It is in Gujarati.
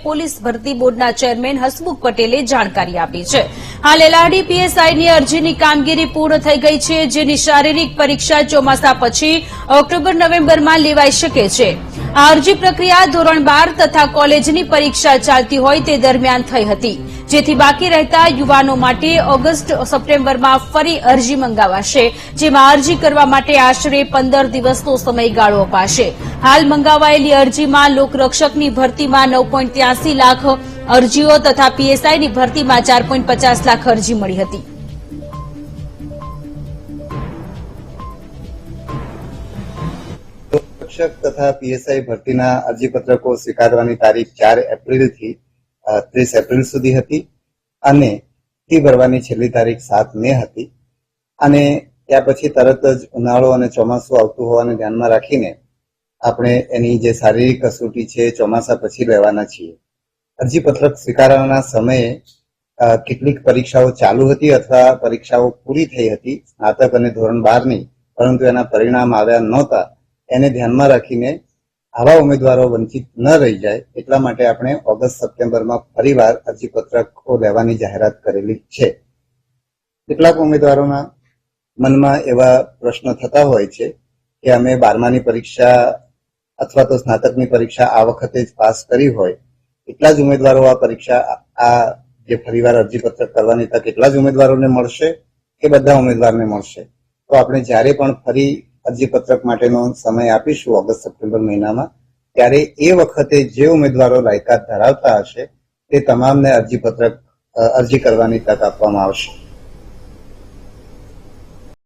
પોલીસ ભરતી બોર્ડના ચેરમેન હસમુખ પટેલે જાણકારી આપી છે। હાલ એલઆરડી પીએસઆઈની અરજીની કામગીરી પૂર્ણ થઈ ગઈ છે, જેની શારીરિક પરીક્ષા ચોમાસા પછી ઓક્ટોબર નવેમ્બરમાં લેવાઈ શકે છે। આ અરજી પ્રક્રિયા ધોરણ 12 તથા કોલેજની પરીક્ષા ચાલતી હોય તે દરમિયાન થઈ હતી, જેથી બાકી રહેતા યુવાનો માટે ઓગસ્ટ સપ્ટેમ્બરમાં ફરી અરજી મંગાવાશે, જેમાં અરજી કરવા માટે આશરે 15 દિવસનો સમયગાળો અપાશે। હાલ મંગાવાયેલી અરજીમાં લોકરક્ષકની ભરતીમાં 9.83 લાખ અરજીઓ તથા પીએસઆઈની ભરતીમાં 4.50 લાખ અરજી મળી હતી। શિક્ષક તથા પીએસઆઈ ભરતીના અરજીપત્રકો સ્વીકારવાની તારીખ 4 એપ્રિલથી 30 એપ્રિલ સુધી હતી અને ફી ભરવાની છેલ્લી તારીખ 7 મે હતી અને ત્યાર પછી તરત જ ઉનાળો અને ચોમાસું આવતું હોવાને ધ્યાનમાં રાખીને આપણે એની જે શારીરિક કસોટી છે ચોમાસા પછી લેવાના છીએ। અરજીપત્રક સ્વીકારવાના સમયે કેટલીક પરીક્ષાઓ ચાલુ હતી અથવા પરીક્ષાઓ પૂરી થઈ હતી, સ્નાતક અને ધોરણ 12ની, પરંતુ એના પરિણામ આવ્યા નહોતા। એને ધ્યાનમાં રાખીને આવા ઉમેદવારો વંચિત ન રહી જાય એટલા માટે આપણે ઓગસ્ટ સપ્ટેમ્બરમાં ફરીવાર અરજીપત્રકો લેવાની જાહેરાત કરેલી છે। કેટલાક ઉમેદવારોના મનમાં એવા પ્રશ્નો થતા હોય છે કે અમે 12માની પરીક્ષા અથવા તો સ્નાતકની પરીક્ષા આ વખતે જ પાસ કરી હોય, એટલા જ ઉમેદવારો આ પરીક્ષા આ જે ફરીવાર અરજીપત્રક કરવાની તક એટલા જ ઉમેદવારોને મળશે કે બધા ઉમેદવારને મળશે? તો આપણે જ્યારે પણ ફરી અરજીપત્રક માટેનો સમય આપીશું ઓગસ્ટ સપ્ટેમ્બર મહિનામાં, ત્યારે એ વખતે જે ઉમેદવારો લાયકાત ધરાવતા હશે તે તમામને અરજી કરવાની તક આપવામાં આવશે।